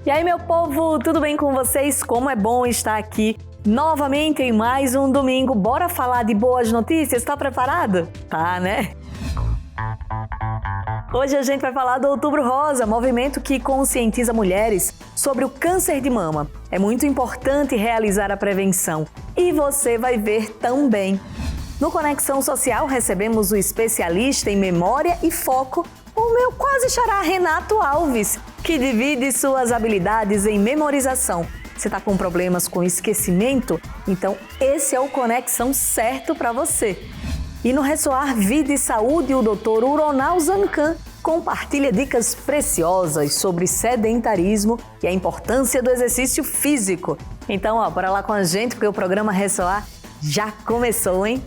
E aí, meu povo, tudo bem com vocês? Como é bom estar aqui novamente em mais um domingo. Bora falar de boas notícias? Tá preparado? Tá, né? Hoje a gente vai falar do Outubro Rosa, movimento que conscientiza mulheres sobre o câncer de mama. É muito importante realizar a prevenção e você vai ver também. No Conexão Social recebemos o especialista em memória e foco, o meu quase xará Renato Alves, que divide suas habilidades em memorização. Você está com problemas com esquecimento? Então esse é o Conexão certo para você. E no Ressoar Vida e Saúde, o Dr. Uronal Zancan compartilha dicas preciosas sobre sedentarismo e a importância do exercício físico. Então, bora lá com a gente, porque o programa Ressoar já começou, hein?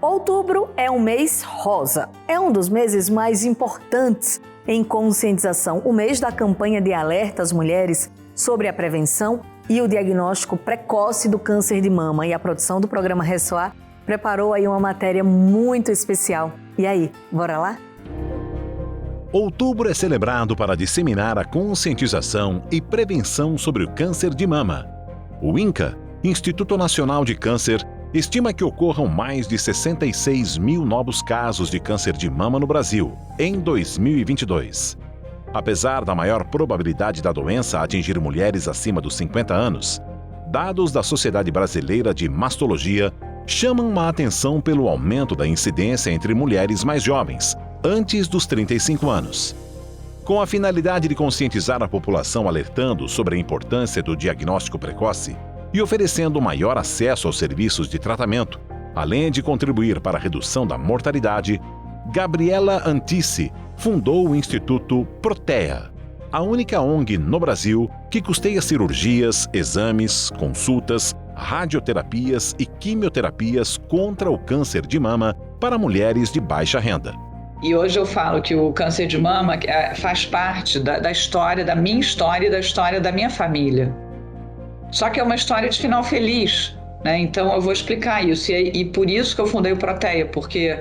Outubro é um mês rosa. É um dos meses mais importantes em conscientização. O mês da campanha de alerta às mulheres sobre a prevenção e o diagnóstico precoce do câncer de mama. E a produção do programa Ressoar preparou aí uma matéria muito especial. E aí, bora lá? Outubro é celebrado para disseminar a conscientização e prevenção sobre o câncer de mama. O INCA, Instituto Nacional de Câncer, estima que ocorram mais de 66 mil novos casos de câncer de mama no Brasil em 2022. Apesar da maior probabilidade da doença atingir mulheres acima dos 50 anos, dados da Sociedade Brasileira de Mastologia chamam a atenção pelo aumento da incidência entre mulheres mais jovens, antes dos 35 anos. Com a finalidade de conscientizar a população alertando sobre a importância do diagnóstico precoce e oferecendo maior acesso aos serviços de tratamento, além de contribuir para a redução da mortalidade, Gabriela Antici fundou o Instituto Protea, a única ONG no Brasil que custeia cirurgias, exames, consultas, radioterapias e quimioterapias contra o câncer de mama para mulheres de baixa renda. E hoje eu falo que o câncer de mama faz parte da história, da minha história e da história da minha família. Só que é uma história de final feliz, né? Então eu vou explicar isso. E por isso que eu fundei o Protea, porque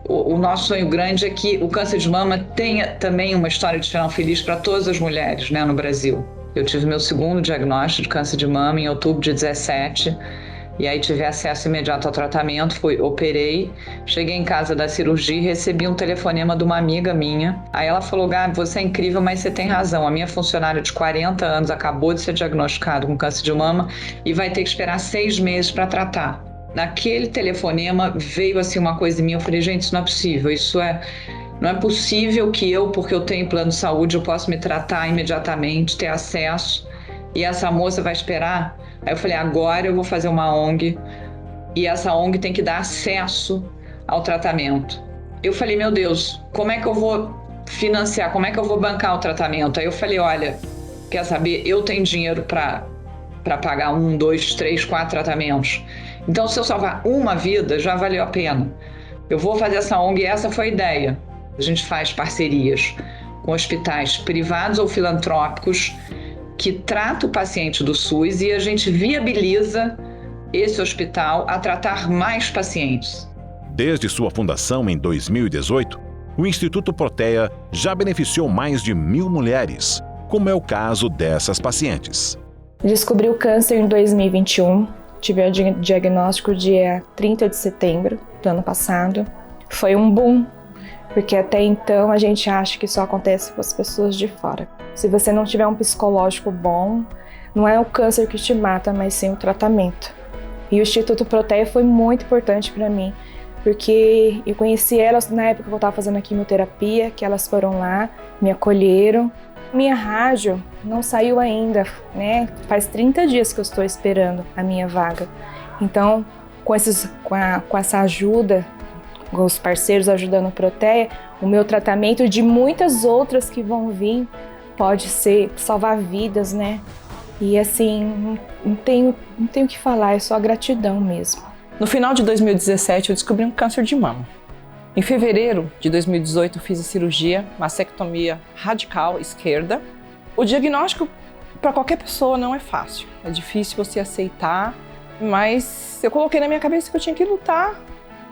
o nosso sonho grande é que o câncer de mama tenha também uma história de final feliz para todas as mulheres, né, no Brasil. Eu tive meu segundo diagnóstico de câncer de mama em outubro de 17, e aí tive acesso imediato ao tratamento, operei, cheguei em casa da cirurgia e recebi um telefonema de uma amiga minha. Aí ela falou: Gabi, você é incrível, mas você tem razão. A minha funcionária de 40 anos acabou de ser diagnosticada com câncer de mama e vai ter que esperar 6 meses para tratar. Naquele telefonema veio assim uma coisa em mim, eu falei: gente, isso não é possível, não é possível que eu, porque eu tenho plano de saúde, eu possa me tratar imediatamente, ter acesso, e essa moça vai esperar? Aí eu falei: agora eu vou fazer uma ONG, e essa ONG tem que dar acesso ao tratamento. Eu falei: meu Deus, como é que eu vou financiar, como é que eu vou bancar o tratamento? Aí eu falei: olha, quer saber, eu tenho dinheiro para pagar 1, 2, 3, 4 tratamentos. Então, se eu salvar uma vida, já valeu a pena. Eu vou fazer essa ONG e essa foi a ideia. A gente faz parcerias com hospitais privados ou filantrópicos que tratam o paciente do SUS e a gente viabiliza esse hospital a tratar mais pacientes. Desde sua fundação em 2018, o Instituto Protea já beneficiou mais de 1.000 mulheres, como é o caso dessas pacientes. Descobri o câncer em 2021. Tive o diagnóstico dia 30 de setembro do ano passado. Foi um boom, porque até então a gente acha que só acontece com as pessoas de fora. Se você não tiver um psicológico bom, não é o câncer que te mata, mas sim o tratamento. E o Instituto Protea foi muito importante para mim, porque eu conheci elas na época que eu estava fazendo a quimioterapia, que elas foram lá, me acolheram. Minha rádio não saiu ainda, né? Faz 30 dias que eu estou esperando a minha vaga. Então, com essa ajuda, com os parceiros ajudando o Protea, o meu tratamento e de muitas outras que vão vir pode salvar vidas, né? E assim, não tenho o que falar, é só gratidão mesmo. No final de 2017, eu descobri um câncer de mama. Em fevereiro de 2018, eu fiz a cirurgia, mastectomia radical esquerda. O diagnóstico para qualquer pessoa não é fácil. É difícil você aceitar, mas eu coloquei na minha cabeça que eu tinha que lutar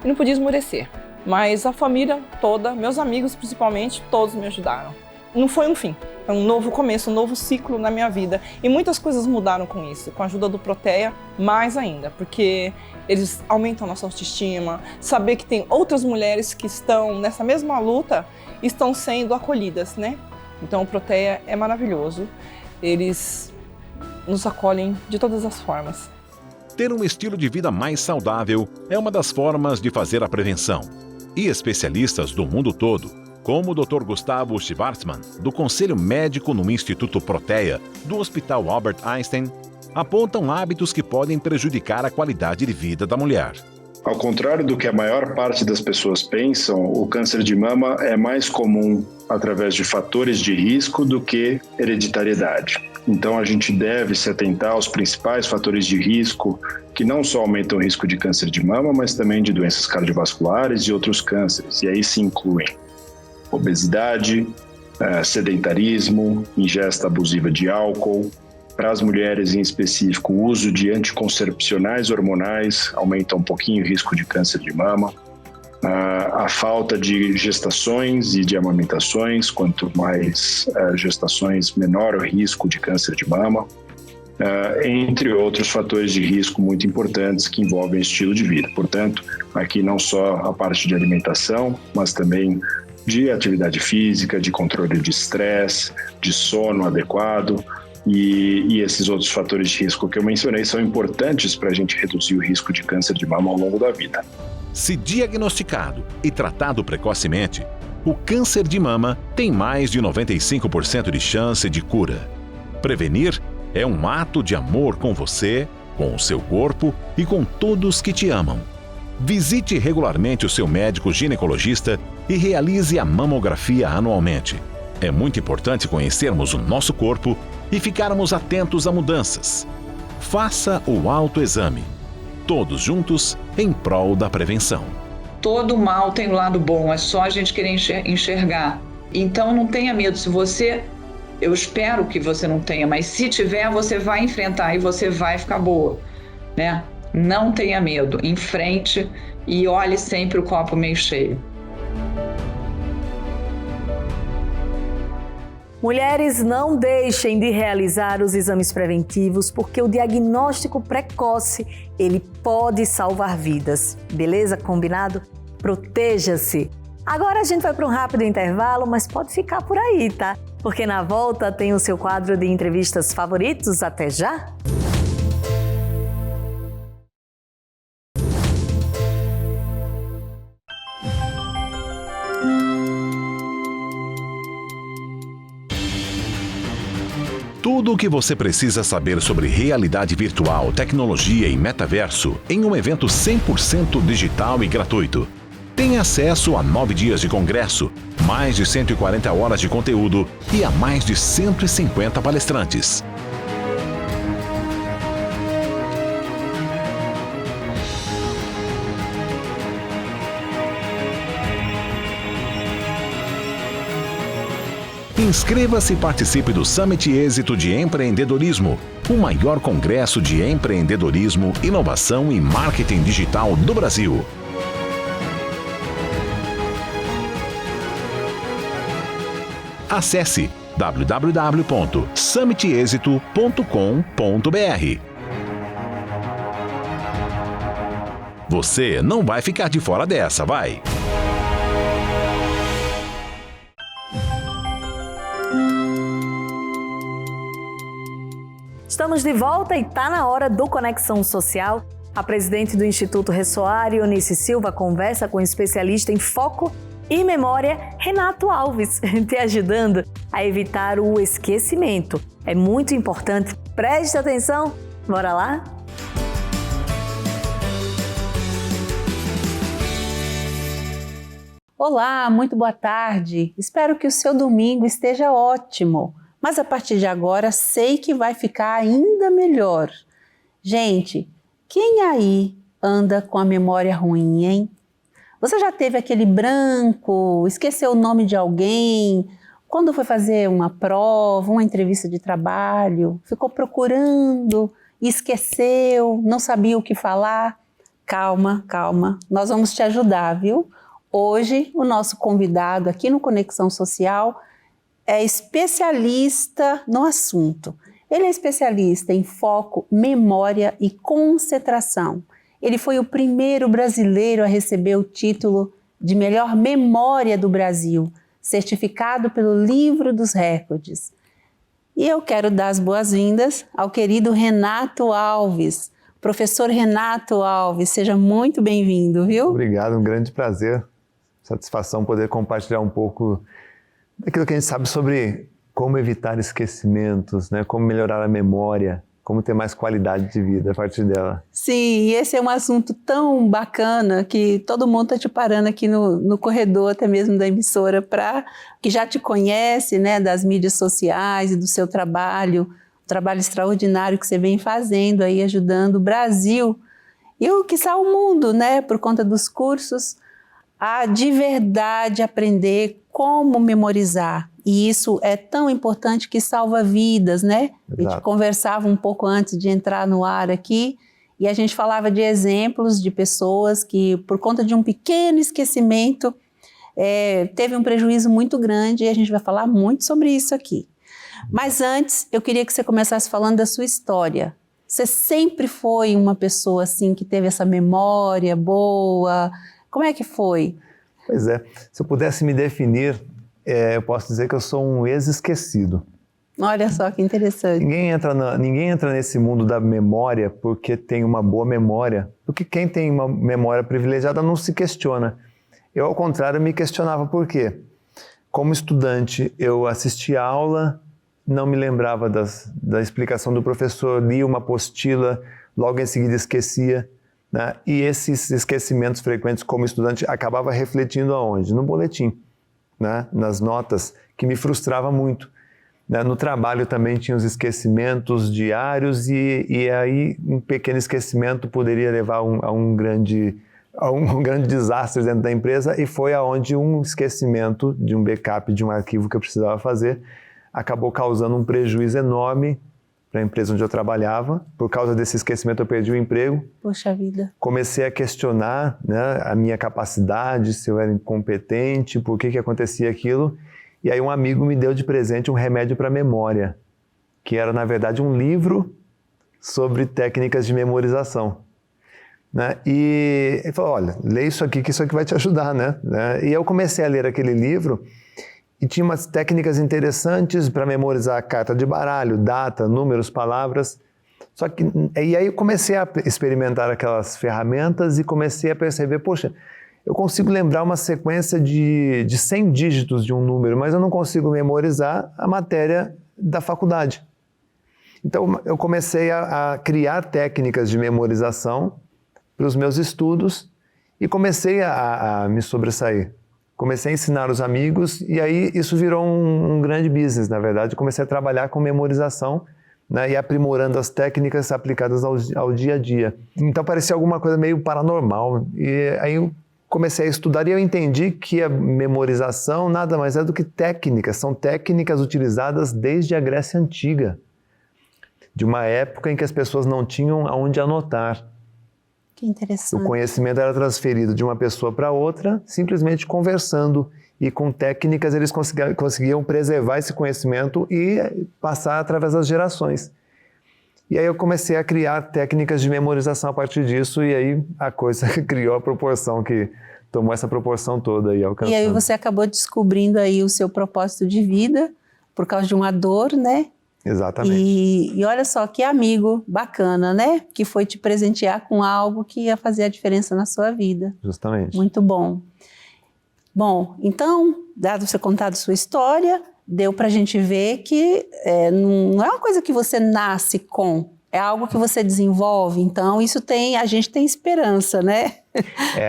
e não podia esmorecer. mas a família toda, meus amigos principalmente, todos me ajudaram. Não foi um fim, foi um novo começo, um novo ciclo na minha vida. E muitas coisas mudaram com isso, com a ajuda do Protea, mais ainda, porque eles aumentam a nossa autoestima, saber que tem outras mulheres que estão nessa mesma luta, estão sendo acolhidas, né? Então o Protea é maravilhoso, eles nos acolhem de todas as formas. Ter um estilo de vida mais saudável é uma das formas de fazer a prevenção. E especialistas do mundo todo, como o Dr. Gustavo Schwarzman, do Conselho Médico no Instituto Protea, do Hospital Albert Einstein, apontam hábitos que podem prejudicar a qualidade de vida da mulher. Ao contrário do que a maior parte das pessoas pensam, o câncer de mama é mais comum através de fatores de risco do que hereditariedade. Então a gente deve se atentar aos principais fatores de risco que não só aumentam o risco de câncer de mama, mas também de doenças cardiovasculares e outros cânceres. E aí se incluem obesidade, sedentarismo, ingesta abusiva de álcool. Para as mulheres em específico, o uso de anticoncepcionais hormonais aumenta um pouquinho o risco de câncer de mama. A falta de gestações e de amamentações, quanto mais gestações, menor o risco de câncer de mama, entre outros fatores de risco muito importantes que envolvem estilo de vida. Portanto, aqui não só a parte de alimentação, mas também de atividade física, de controle de estresse, de sono adequado, e esses outros fatores de risco que eu mencionei são importantes para a gente reduzir o risco de câncer de mama ao longo da vida. Se diagnosticado e tratado precocemente, o câncer de mama tem mais de 95% de chance de cura. Prevenir é um ato de amor com você, com o seu corpo e com todos que te amam. Visite regularmente o seu médico ginecologista e realize a mamografia anualmente. É muito importante conhecermos o nosso corpo e ficarmos atentos a mudanças. Faça o autoexame. Todos juntos em prol da prevenção. Todo mal tem um lado bom, é só a gente querer enxergar. Então não tenha medo, eu espero que você não tenha, mas se tiver, você vai enfrentar e você vai ficar boa, né? Não tenha medo, enfrente e olhe sempre o copo meio cheio. Mulheres, não deixem de realizar os exames preventivos, porque o diagnóstico precoce, ele pode salvar vidas. Beleza? Combinado? Proteja-se! Agora a gente vai para um rápido intervalo, mas pode ficar por aí, tá? Porque na volta tem o seu quadro de entrevistas favoritos. Até já! Tudo o que você precisa saber sobre realidade virtual, tecnologia e metaverso em um evento 100% digital e gratuito. Tem acesso a 9 dias de congresso, mais de 140 horas de conteúdo e a mais de 150 palestrantes. Inscreva-se e participe do Summit Êxito de Empreendedorismo, o maior congresso de empreendedorismo, inovação e marketing digital do Brasil. Acesse www.summitexito.com.br. Você não vai ficar de fora dessa, vai! Estamos de volta e está na hora do Conexão Social. A presidente do Instituto Ressoar, Eunice Silva, conversa com o especialista em foco e memória, Renato Alves, te ajudando a evitar o esquecimento. É muito importante. Preste atenção. Bora lá? Olá, muito boa tarde. Espero que o seu domingo esteja ótimo. Mas a partir de agora sei que vai ficar ainda melhor. Gente, quem aí anda com a memória ruim, hein? Você já teve aquele branco, esqueceu o nome de alguém, quando foi fazer uma prova, uma entrevista de trabalho, ficou procurando, esqueceu, não sabia o que falar? Calma, calma, nós vamos te ajudar, viu? Hoje, o nosso convidado aqui no Conexão Social é especialista no assunto. Ele é especialista em foco, memória e concentração. Ele foi o primeiro brasileiro a receber o título de melhor memória do Brasil, certificado pelo Livro dos Recordes. E eu quero dar as boas-vindas ao querido Renato Alves. Professor Renato Alves, seja muito bem-vindo, viu? Obrigado, um grande prazer, satisfação poder compartilhar um pouco daquilo que a gente sabe sobre como evitar esquecimentos, né? Como melhorar a memória, como ter mais qualidade de vida a partir dela. Sim, e esse é um assunto tão bacana que todo mundo está te parando aqui no corredor, até mesmo da emissora, que já te conhece, né, das mídias sociais e do seu trabalho extraordinário que você vem fazendo aí, ajudando o Brasil e quiçá o mundo, né, por conta dos cursos, a de verdade aprender como memorizar. E isso é tão importante que salva vidas, né? Exato. A gente conversava um pouco antes de entrar no ar aqui e a gente falava de exemplos de pessoas que, por conta de um pequeno esquecimento, teve um prejuízo muito grande, e a gente vai falar muito sobre isso aqui. Mas antes, eu queria que você começasse falando da sua história. Você sempre foi uma pessoa assim que teve essa memória boa? Como é que foi? Pois é, se eu pudesse me definir, eu posso dizer que eu sou um ex-esquecido. Olha só que interessante. Ninguém entra nesse mundo da memória porque tem uma boa memória, porque quem tem uma memória privilegiada não se questiona. Eu, ao contrário, me questionava por quê. Como estudante, eu assistia a aula, não me lembrava da explicação do professor, lia uma apostila, logo em seguida esquecia, né? E esses esquecimentos frequentes como estudante acabava refletindo aonde? No boletim, né? Nas notas, que me frustrava muito. Né? No trabalho também tinha os esquecimentos diários e aí um pequeno esquecimento poderia levar a um grande desastre dentro da empresa, e foi aonde um esquecimento de um backup de um arquivo que eu precisava fazer acabou causando um prejuízo enorme para a empresa onde eu trabalhava. Por causa desse esquecimento eu perdi o emprego. Poxa vida. Comecei a questionar, né, a minha capacidade, se eu era incompetente, por que acontecia aquilo. E aí um amigo me deu de presente um remédio para memória, que era na verdade um livro sobre técnicas de memorização. Né? E ele falou, olha, lê isso aqui que isso aqui vai te ajudar, né? E eu comecei a ler aquele livro e tinha umas técnicas interessantes para memorizar a carta de baralho, data, números, palavras. E aí eu comecei a experimentar aquelas ferramentas e comecei a perceber, poxa, eu consigo lembrar uma sequência de 100 dígitos de um número, mas eu não consigo memorizar a matéria da faculdade. Então eu comecei a criar técnicas de memorização para os meus estudos e comecei a me sobressair. Comecei a ensinar os amigos e aí isso virou um grande business, na verdade. Comecei a trabalhar com memorização, né, e aprimorando as técnicas aplicadas ao dia a dia. Então parecia alguma coisa meio paranormal. E aí eu comecei a estudar e eu entendi que a memorização nada mais é do que técnicas. São técnicas utilizadas desde a Grécia Antiga, de uma época em que as pessoas não tinham aonde anotar. Que interessante. O conhecimento era transferido de uma pessoa para outra, simplesmente conversando. E com técnicas eles conseguiam preservar esse conhecimento e passar através das gerações. E aí eu comecei a criar técnicas de memorização a partir disso, e aí a coisa criou a proporção que tomou essa proporção toda aí alcançando. E aí você acabou descobrindo aí o seu propósito de vida por causa de uma dor, né? Exatamente. E olha só que amigo bacana, né? Que foi te presentear com algo que ia fazer a diferença na sua vida. Justamente. Muito bom. Bom, então, dado você contado sua história, deu pra gente ver que não é uma coisa que você nasce com, é algo que você desenvolve. Então, a gente tem esperança, né?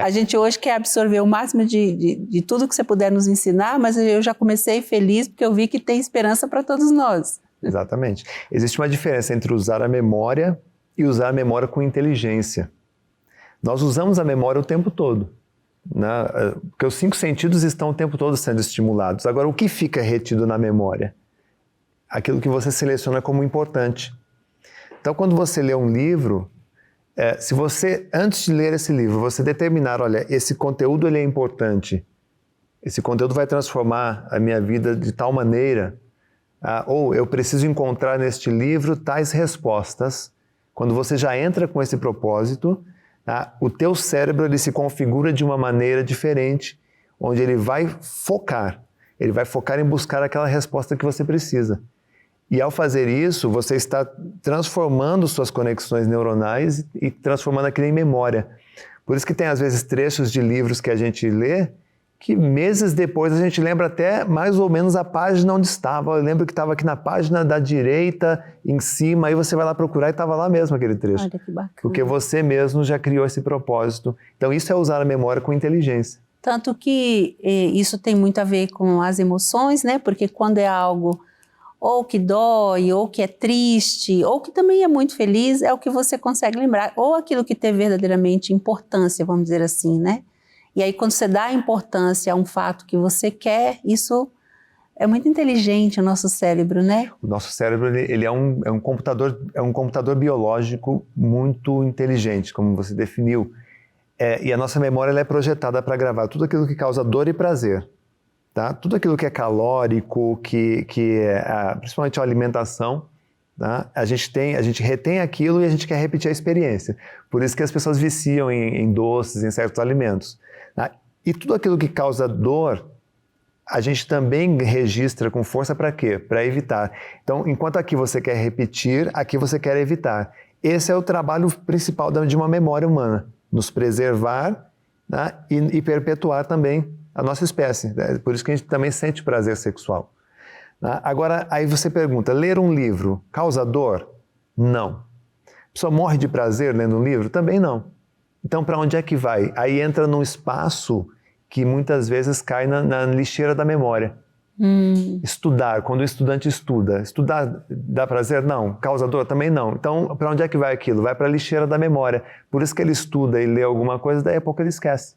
A gente hoje quer absorver o máximo de tudo que você puder nos ensinar, mas eu já comecei feliz porque eu vi que tem esperança para todos nós. Exatamente. Existe uma diferença entre usar a memória e usar a memória com inteligência. Nós usamos a memória o tempo todo, né? Porque os 5 sentidos estão o tempo todo sendo estimulados. Agora, o que fica retido na memória? Aquilo que você seleciona como importante. Então, quando você lê um livro, Se você, antes de ler esse livro, você determinar, olha, esse conteúdo ele é importante, esse conteúdo vai transformar a minha vida de tal maneira, ou eu preciso encontrar neste livro tais respostas. Quando você já entra com esse propósito, o teu cérebro ele se configura de uma maneira diferente, onde ele vai focar em buscar aquela resposta que você precisa. E ao fazer isso, você está transformando suas conexões neuronais e transformando aquilo em memória. Por isso que tem às vezes trechos de livros que a gente lê, que meses depois a gente lembra até mais ou menos a página onde estava. Eu lembro que estava aqui na página da direita, em cima, aí você vai lá procurar e estava lá mesmo aquele trecho. Olha que bacana. Porque você mesmo já criou esse propósito. Então isso é usar a memória com inteligência. Tanto que isso tem muito a ver com as emoções, né? Porque quando é algo ou que dói, ou que é triste, ou que também é muito feliz, é o que você consegue lembrar. Ou aquilo que tem verdadeiramente importância, vamos dizer assim, né? E aí, quando você dá importância a um fato que você quer, isso é muito inteligente, o nosso cérebro, né? O nosso cérebro ele é um computador biológico muito inteligente, como você definiu. E a nossa memória ela é projetada para gravar tudo aquilo que causa dor e prazer. Tá? Tudo aquilo que é calórico, principalmente a alimentação, tá? A gente retém aquilo e a gente quer repetir a experiência. Por isso que as pessoas viciam em doces, em certos alimentos. Tá? E tudo aquilo que causa dor, a gente também registra com força para quê? Para evitar. Então, enquanto aqui você quer repetir, aqui você quer evitar. Esse é o trabalho principal de uma memória humana. Nos preservar, tá? e perpetuar também a nossa espécie. Por isso que a gente também sente prazer sexual. Tá? Agora, aí você pergunta, ler um livro causa dor? Não. A pessoa morre de prazer lendo um livro? Também não. Então, para onde é que vai? Aí entra num espaço que muitas vezes cai na lixeira da memória. Estudar, quando o estudante estudar dá prazer? Não. Causa dor? Também não. Então, para onde é que vai aquilo? Vai para a lixeira da memória. Por isso que ele estuda e lê alguma coisa, daí a pouco ele esquece.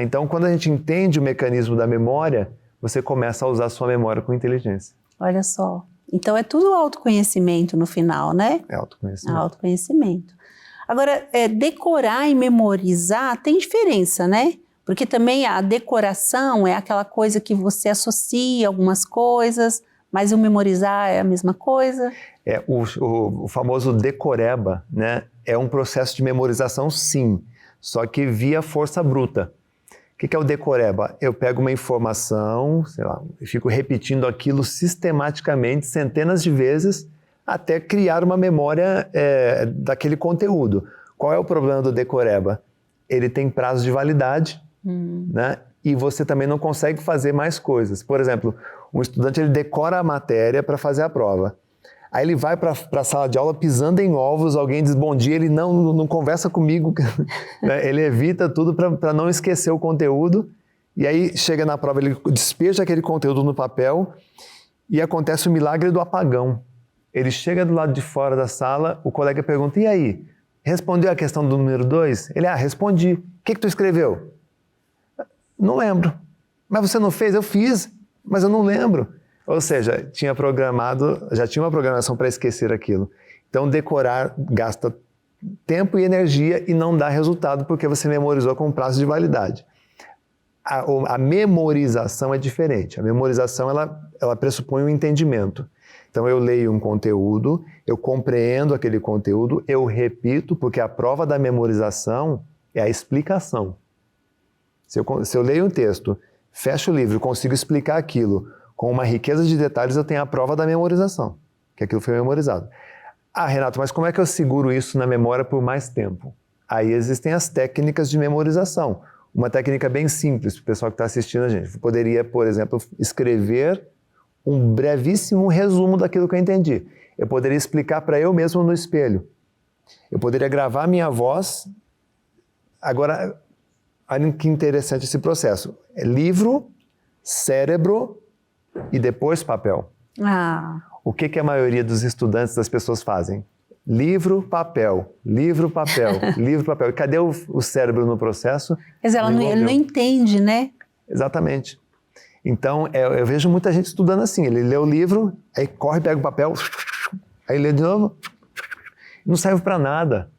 Então, quando a gente entende o mecanismo da memória, você começa a usar a sua memória com inteligência. Olha só. Então, é tudo autoconhecimento no final, né? É autoconhecimento. Autoconhecimento. Agora, decorar e memorizar tem diferença, né? Porque também a decoração é aquela coisa que você associa algumas coisas, mas o memorizar é a mesma coisa? O famoso decoreba, né? É um processo de memorização, sim, só que via força bruta. O que é o decoreba? Eu pego uma informação, sei lá, e fico repetindo aquilo sistematicamente, centenas de vezes, até criar uma memória daquele conteúdo. Qual é o problema do decoreba? Ele tem prazo de validade, né? E você também não consegue fazer mais coisas. Por exemplo, um estudante ele decora a matéria para fazer a prova. Aí ele vai para a sala de aula pisando em ovos, alguém diz bom dia, ele não conversa comigo, ele evita tudo para não esquecer o conteúdo, e aí chega na prova, ele despeja aquele conteúdo no papel e acontece o milagre do apagão. Ele chega do lado de fora da sala, o colega pergunta, e aí, respondeu a questão do número 2? Ele, respondi. O que tu escreveu? Não lembro. Mas você não fez? Eu fiz, mas eu não lembro. Ou seja, já tinha uma programação para esquecer aquilo. Então, decorar gasta tempo e energia e não dá resultado porque você memorizou com prazo de validade. A memorização é diferente. A memorização, ela pressupõe um entendimento. Então, eu leio um conteúdo, eu compreendo aquele conteúdo, eu repito, porque a prova da memorização é a explicação. Se eu leio um texto, fecho o livro, consigo explicar aquilo com uma riqueza de detalhes, eu tenho a prova da memorização, que aquilo foi memorizado. Renato, mas como é que eu seguro isso na memória por mais tempo? Aí existem as técnicas de memorização. Uma técnica bem simples para o pessoal que está assistindo a gente. Eu poderia, por exemplo, escrever um brevíssimo resumo daquilo que eu entendi. Eu poderia explicar para eu mesmo no espelho. Eu poderia gravar minha voz. Agora, olha que interessante esse processo. É livro, cérebro e depois papel. O que a maioria dos estudantes, das pessoas fazem? Livro, papel, livro, papel, livro, papel. E cadê o cérebro no processo? Quer dizer, ele não entende, né? Exatamente. Então, eu vejo muita gente estudando assim. Ele lê o livro, aí corre, pega o papel, aí lê de novo, não serve para nada.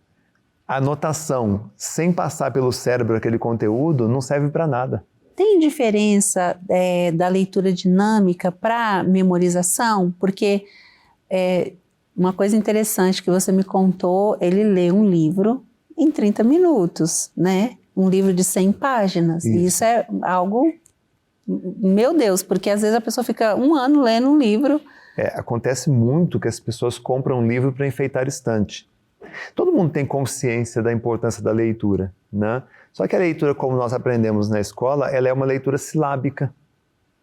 a anotação sem passar pelo cérebro aquele conteúdo não serve para nada. Tem diferença da leitura dinâmica para memorização? Porque uma coisa interessante que você me contou, ele lê um livro em 30 minutos, né? Um livro de 100 páginas. Isso. E isso é algo, meu Deus, porque às vezes a pessoa fica um ano lendo um livro. Acontece muito que as pessoas compram um livro para enfeitar estante. Todo mundo tem consciência da importância da leitura, né? Só que a leitura, como nós aprendemos na escola, ela é uma leitura silábica.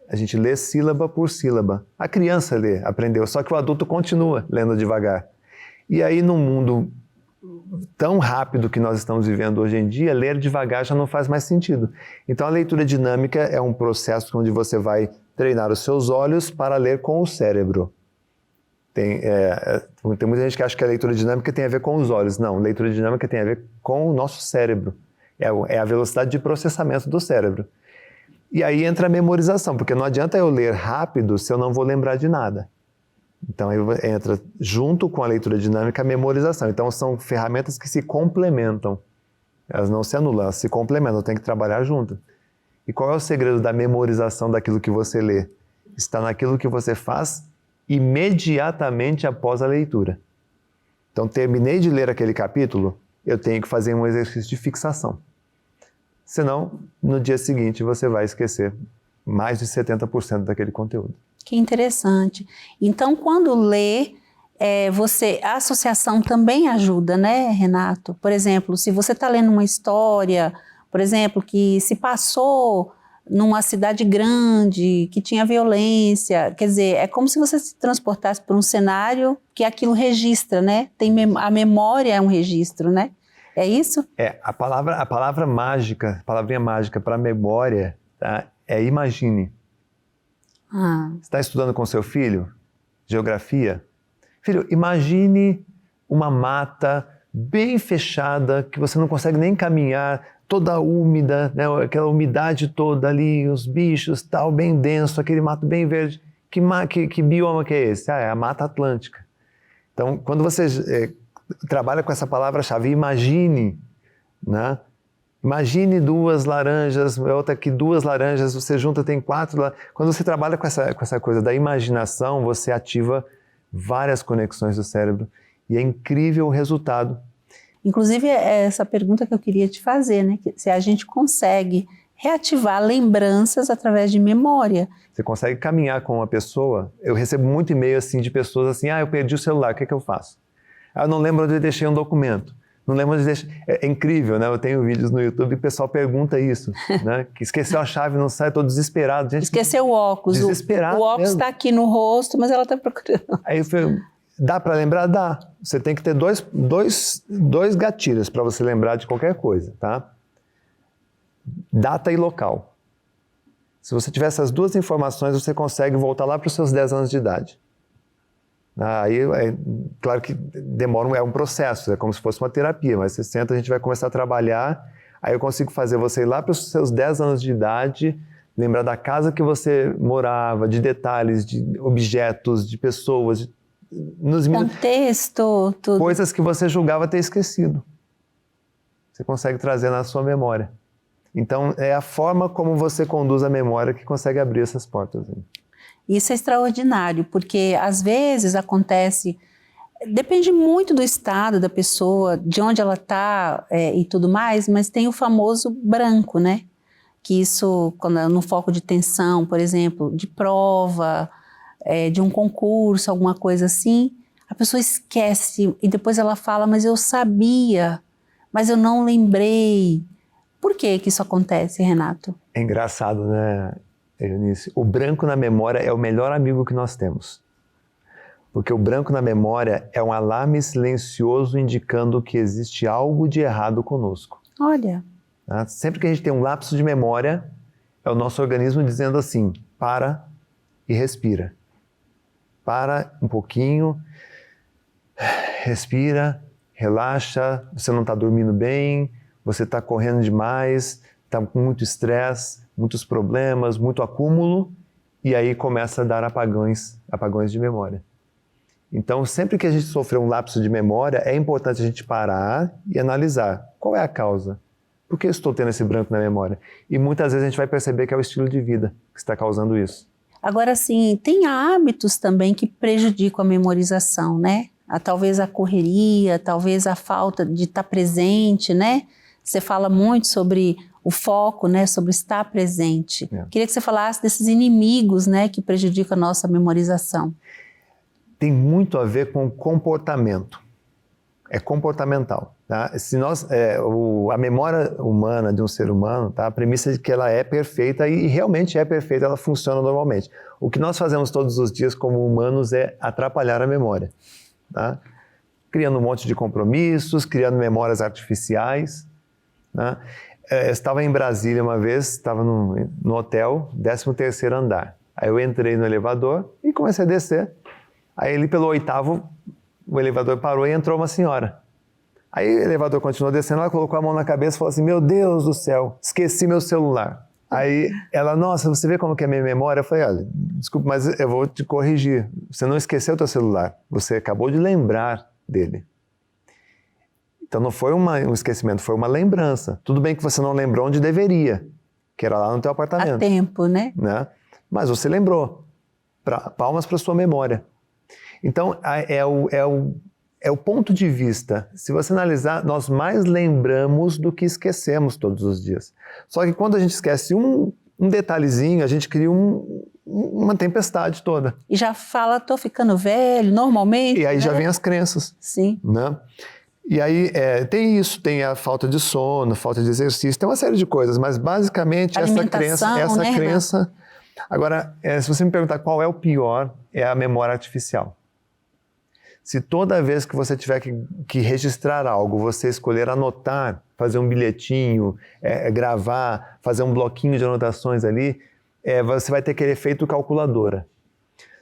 A gente lê sílaba por sílaba. A criança aprendeu, só que o adulto continua lendo devagar. E aí, num mundo tão rápido que nós estamos vivendo hoje em dia, ler devagar já não faz mais sentido. Então, a leitura dinâmica é um processo onde você vai treinar os seus olhos para ler com o cérebro. Tem muita gente que acha que a leitura dinâmica tem a ver com os olhos. Não, leitura dinâmica tem a ver com o nosso cérebro. É a velocidade de processamento do cérebro. E aí entra a memorização, porque não adianta eu ler rápido se eu não vou lembrar de nada. Então, entra junto com a leitura dinâmica a memorização. Então, são ferramentas que se complementam. Elas não se anulam, elas se complementam, tem que trabalhar junto. E qual é o segredo da memorização daquilo que você lê? Está naquilo que você faz imediatamente após a leitura. Então, terminei de ler aquele capítulo, eu tenho que fazer um exercício de fixação. Senão, no dia seguinte, você vai esquecer mais de 70% daquele conteúdo. Que interessante. Então, quando lê, a associação também ajuda, né, Renato? Por exemplo, se você está lendo uma história, por exemplo, que se passou numa cidade grande, que tinha violência, quer dizer, é como se você se transportasse por um cenário que aquilo registra, né? A memória é um registro, né? É isso? A palavrinha mágica para memória, tá? É imagine. Você está estudando com seu filho geografia? Filho, imagine uma mata bem fechada, que você não consegue nem caminhar, toda úmida, né? Aquela umidade toda ali, os bichos, tal, bem denso, aquele mato bem verde. Que bioma que é esse? É a Mata Atlântica. Então, quando você trabalha com essa palavra-chave, imagine, né? Imagine 2 laranjas, outra aqui 2 laranjas, você junta, tem 4. Quando você trabalha com essa coisa da imaginação, você ativa várias conexões do cérebro e é incrível o resultado. Inclusive, é essa pergunta que eu queria te fazer, né? Se a gente consegue reativar lembranças através de memória. Você consegue caminhar com uma pessoa. Eu recebo muito e-mail assim, de pessoas assim, eu perdi o celular, o que é que eu faço? Eu não lembro onde eu deixei um documento. Não lembro onde eu deixei... É incrível, né? Eu tenho vídeos no YouTube e o pessoal pergunta isso, né? Que esqueceu a chave, não sai, estou desesperado. Gente, esqueceu o óculos. Desesperado o óculos está aqui no rosto, mas ela está procurando. Aí eu falei, dá para lembrar? Dá. Você tem que ter dois gatilhos para você lembrar de qualquer coisa, tá? Data e local. Se você tiver essas 2 informações, você consegue voltar lá para os seus 10 anos de idade. Aí, claro que demora, é um processo, é como se fosse uma terapia, mas você senta, a gente vai começar a trabalhar, aí eu consigo fazer você ir lá para os seus 10 anos de idade, lembrar da casa que você morava, de detalhes, de objetos, de pessoas, contexto, tudo. Coisas que você julgava ter esquecido. Você consegue trazer na sua memória. Então, é a forma como você conduz a memória que consegue abrir essas portas. Isso é extraordinário, porque às vezes acontece, depende muito do estado da pessoa, de onde ela está e tudo mais, mas tem o famoso branco, né? Que isso, quando é no foco de tensão, por exemplo, de prova, de um concurso, alguma coisa assim, a pessoa esquece e depois ela fala, mas eu sabia, mas eu não lembrei. Por que isso acontece, Renato? É engraçado, né, Eunice? O branco na memória é o melhor amigo que nós temos. Porque o branco na memória é um alarme silencioso indicando que existe algo de errado conosco. Olha. Tá? Sempre que a gente tem um lapso de memória, é o nosso organismo dizendo assim, para e respira. Para um pouquinho, respira, relaxa, você não está dormindo bem, você está correndo demais, está com muito estresse, muitos problemas, muito acúmulo, e aí começa a dar apagões de memória. Então, sempre que a gente sofrer um lapso de memória, é importante a gente parar e analisar qual é a causa. Por que eu estou tendo esse branco na memória? E muitas vezes a gente vai perceber que é o estilo de vida que está causando isso. Agora, assim, tem hábitos também que prejudicam a memorização, né? Talvez a correria, talvez a falta de estar presente, né? Você fala muito sobre o foco, né? Sobre estar presente. Queria que você falasse desses inimigos, né? Que prejudicam a nossa memorização. Tem muito a ver com comportamento. É comportamental. Tá? Se a memória humana de um ser humano, tá? A premissa é de que ela é perfeita e realmente é perfeita, ela funciona normalmente. O que nós fazemos todos os dias como humanos é atrapalhar a memória. Tá? Criando um monte de compromissos, criando memórias artificiais. Tá? Eu estava em Brasília uma vez, estava no hotel, 13º andar. Aí eu entrei no elevador e comecei a descer. Aí ali pelo 8º, o elevador parou e entrou uma senhora. Aí o elevador continuou descendo, ela colocou a mão na cabeça e falou assim, meu Deus do céu, esqueci meu celular. Aí ela, nossa, você vê como que é a minha memória? Eu falei, olha, desculpa, mas eu vou te corrigir. Você não esqueceu o teu celular, você acabou de lembrar dele. Então não foi um esquecimento, foi uma lembrança. Tudo bem que você não lembrou onde deveria, que era lá no teu apartamento. Há tempo, né? Mas você lembrou. Palmas para sua memória. Então, é o ponto de vista. Se você analisar, nós mais lembramos do que esquecemos todos os dias. Só que quando a gente esquece um detalhezinho, a gente cria uma tempestade toda. E já fala, tô ficando velho, normalmente. E aí já vem as crenças. Sim. Né? E aí tem isso, tem a falta de sono, falta de exercício, tem uma série de coisas, mas basicamente essa crença... Agora, se você me perguntar qual é o pior, é a memória artificial. Se toda vez que você tiver que registrar algo, você escolher anotar, fazer um bilhetinho, gravar, fazer um bloquinho de anotações ali, você vai ter aquele efeito calculadora.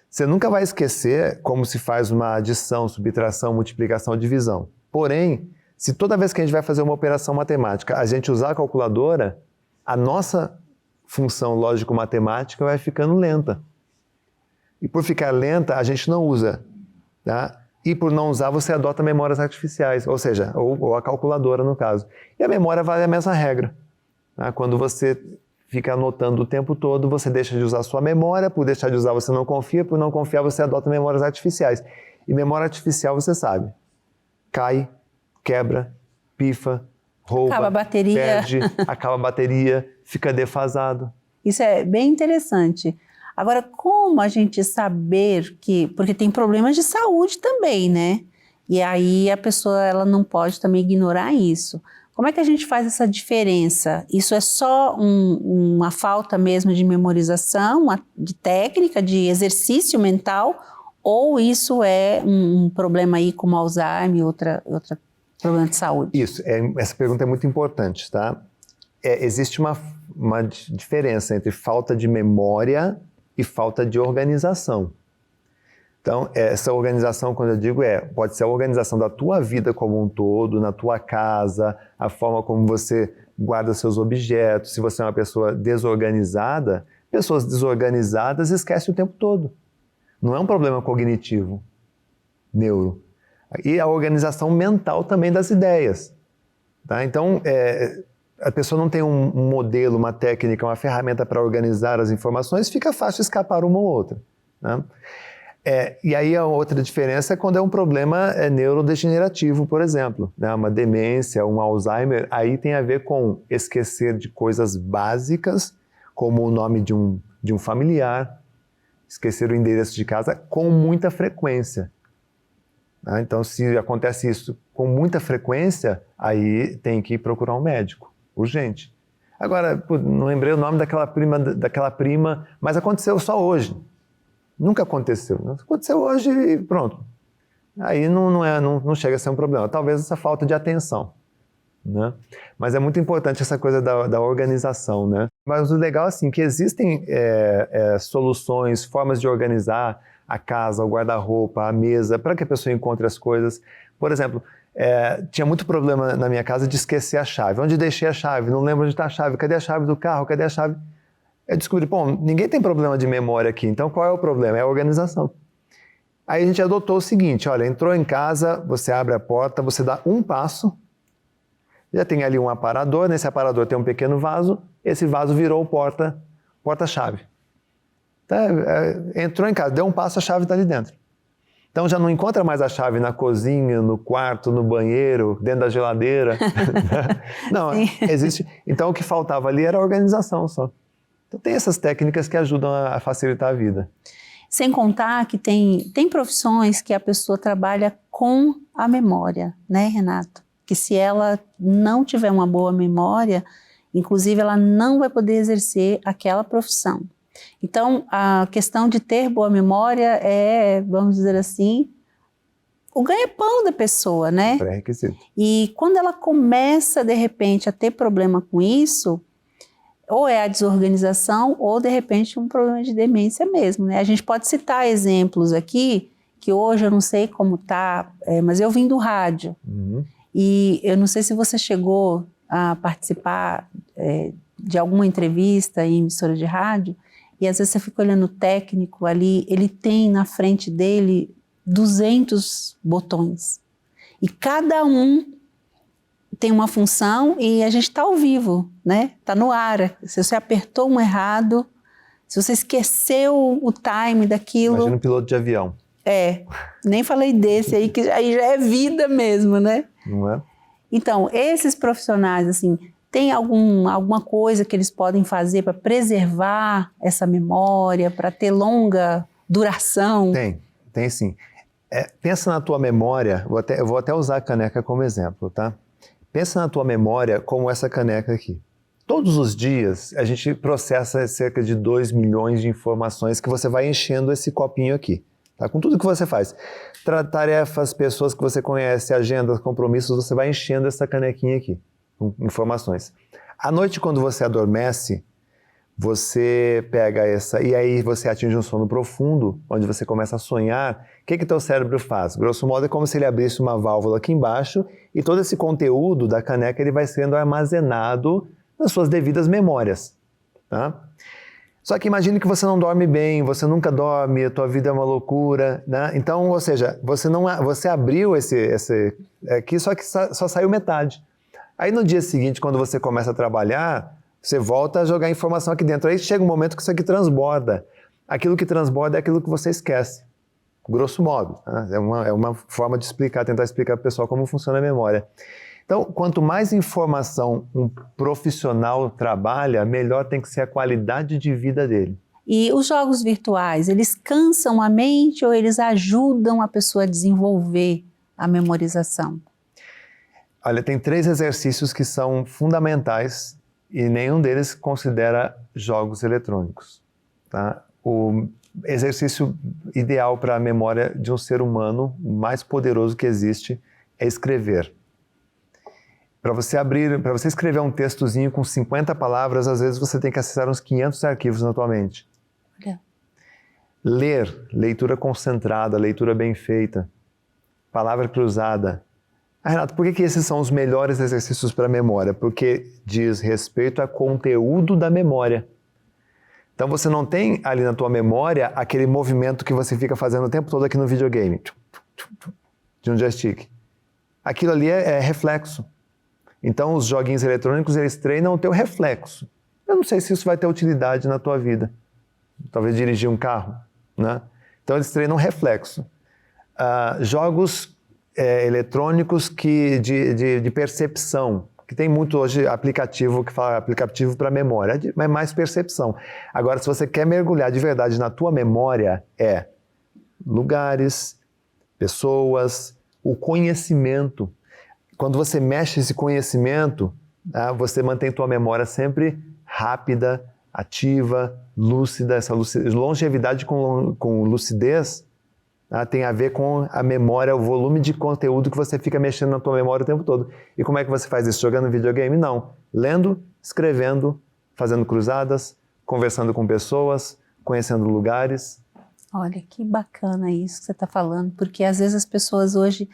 Você nunca vai esquecer como se faz uma adição, subtração, multiplicação, divisão. Porém, se toda vez que a gente vai fazer uma operação matemática, a gente usar a calculadora, a nossa função lógico-matemática vai ficando lenta. E por ficar lenta, a gente não usa, tá? E por não usar, você adota memórias artificiais, ou seja, ou a calculadora no caso. E a memória vale a mesma regra. Tá? Quando você fica anotando o tempo todo, você deixa de usar a sua memória, por deixar de usar você não confia, por não confiar você adota memórias artificiais. E memória artificial você sabe, cai, quebra, pifa, rouba, acaba a bateria. Perde, acaba a bateria, fica defasado. Isso é bem interessante. Agora, como a gente saber que... Porque tem problemas de saúde também, né? E aí a pessoa ela não pode também ignorar isso. Como é que a gente faz essa diferença? Isso é só uma falta mesmo de memorização, de técnica, de exercício mental? Ou isso é um problema aí como Alzheimer, outra problema de saúde? Isso, essa pergunta é muito importante, tá? Existe uma diferença entre falta de memória e falta de organização. Então, essa organização, quando eu digo, pode ser a organização da tua vida como um todo, na tua casa, a forma como você guarda seus objetos. Se você é uma pessoa desorganizada, pessoas desorganizadas esquecem o tempo todo. Não é um problema cognitivo, neuro. E a organização mental também das ideias. Tá? Então, a pessoa não tem um modelo, uma técnica, uma ferramenta para organizar as informações, fica fácil escapar uma ou outra. Né? E aí a outra diferença é quando é um problema neurodegenerativo, por exemplo, né? Uma demência, um Alzheimer, aí tem a ver com esquecer de coisas básicas, como o nome de um familiar, esquecer o endereço de casa com muita frequência. Né? Então, se acontece isso com muita frequência, aí tem que procurar um médico, urgente. Agora, não lembrei o nome daquela prima, mas aconteceu só hoje. Nunca aconteceu. Aconteceu hoje e pronto. Aí não chega a ser um problema. Talvez essa falta de atenção. Né? Mas é muito importante essa coisa da organização. Né? Mas o legal é assim, que existem soluções, formas de organizar a casa, o guarda-roupa, a mesa, para que a pessoa encontre as coisas. Por exemplo, tinha muito problema na minha casa de esquecer a chave. Onde deixei a chave? Não lembro onde está a chave. Cadê a chave do carro? Cadê a chave? Eu descobri, ninguém tem problema de memória aqui, então qual é o problema? É a organização. Aí a gente adotou o seguinte, olha, entrou em casa, você abre a porta, você dá um passo, já tem ali um aparador, nesse aparador tem um pequeno vaso, esse vaso virou porta-chave. Tá? Entrou em casa, deu um passo, a chave está ali dentro. Então já não encontra mais a chave na cozinha, no quarto, no banheiro, dentro da geladeira. Não, existe. Então o que faltava ali era a organização só. Então tem essas técnicas que ajudam a facilitar a vida. Sem contar que tem profissões que a pessoa trabalha com a memória, né, Renato? Que se ela não tiver uma boa memória, inclusive ela não vai poder exercer aquela profissão. Então, a questão de ter boa memória é, vamos dizer assim, o ganha-pão da pessoa, né? Pré-requisito. E quando ela começa, de repente, a ter problema com isso, ou é a desorganização, ou, de repente, um problema de demência mesmo, né? A gente pode citar exemplos aqui, que hoje eu não sei como está, mas eu vim do rádio. Uhum. E eu não sei se você chegou a participar de alguma entrevista em emissora de rádio, e às vezes você fica olhando o técnico ali, ele tem na frente dele 200 botões. E cada um tem uma função e a gente está ao vivo, né? Está no ar. Se você apertou um errado, se você esqueceu o time daquilo... Imagina um piloto de avião. Nem falei desse aí, que aí já é vida mesmo, né? Não é? Então, esses profissionais, assim, tem alguma coisa que eles podem fazer para preservar essa memória, para ter longa duração? Tem sim. Pensa na tua memória, eu vou até usar a caneca como exemplo, tá? Pensa na tua memória como essa caneca aqui. Todos os dias a gente processa cerca de 2 milhões de informações que você vai enchendo esse copinho aqui, tá? Com tudo que você faz. Tarefas, pessoas que você conhece, agendas, compromissos, você vai enchendo essa canequinha aqui. Informações. À noite, quando você adormece, você pega essa e aí você atinge um sono profundo, onde você começa a sonhar. O que teu cérebro faz? Grosso modo, é como se ele abrisse uma válvula aqui embaixo e todo esse conteúdo da caneca ele vai sendo armazenado nas suas devidas memórias. Tá? Só que imagine que você não dorme bem, você nunca dorme, a tua vida é uma loucura, né? Então, ou seja, você abriu esse aqui, só que só saiu metade. Aí no dia seguinte, quando você começa a trabalhar, você volta a jogar informação aqui dentro. Aí chega um momento que isso aqui transborda. Aquilo que transborda é aquilo que você esquece. Grosso modo. Né? É uma forma de tentar explicar para o pessoal como funciona a memória. Então, quanto mais informação um profissional trabalha, melhor tem que ser a qualidade de vida dele. E os jogos virtuais, eles cansam a mente ou eles ajudam a pessoa a desenvolver a memorização? Olha, tem 3 exercícios que são fundamentais e nenhum deles considera jogos eletrônicos. Tá? O exercício ideal para a memória de um ser humano, o mais poderoso que existe, é escrever. Para você escrever um textozinho com 50 palavras, às vezes você tem que acessar uns 500 arquivos na tua mente. Olha. Ler, leitura concentrada, leitura bem feita, palavra cruzada. Renato, por que esses são os melhores exercícios para a memória? Porque diz respeito a conteúdo da memória. Então você não tem ali na tua memória aquele movimento que você fica fazendo o tempo todo aqui no videogame, de um joystick. Aquilo ali é reflexo. Então os joguinhos eletrônicos, eles treinam o teu reflexo. Eu não sei se isso vai ter utilidade na tua vida. Talvez dirigir um carro, né? Então eles treinam reflexo. Jogos eletrônicos de percepção, que tem muito hoje aplicativo que fala aplicativo para memória, mas mais percepção. Agora, se você quer mergulhar de verdade na tua memória, lugares, pessoas, o conhecimento. Quando você mexe esse conhecimento, você mantém tua memória sempre rápida, ativa, lúcida. Essa longevidade com lucidez tem a ver com a memória, o volume de conteúdo que você fica mexendo na tua memória o tempo todo. E como é que você faz isso? Jogando videogame? Não. Lendo, escrevendo, fazendo cruzadas, conversando com pessoas, conhecendo lugares. Olha, que bacana isso que você está falando, porque às vezes as pessoas hoje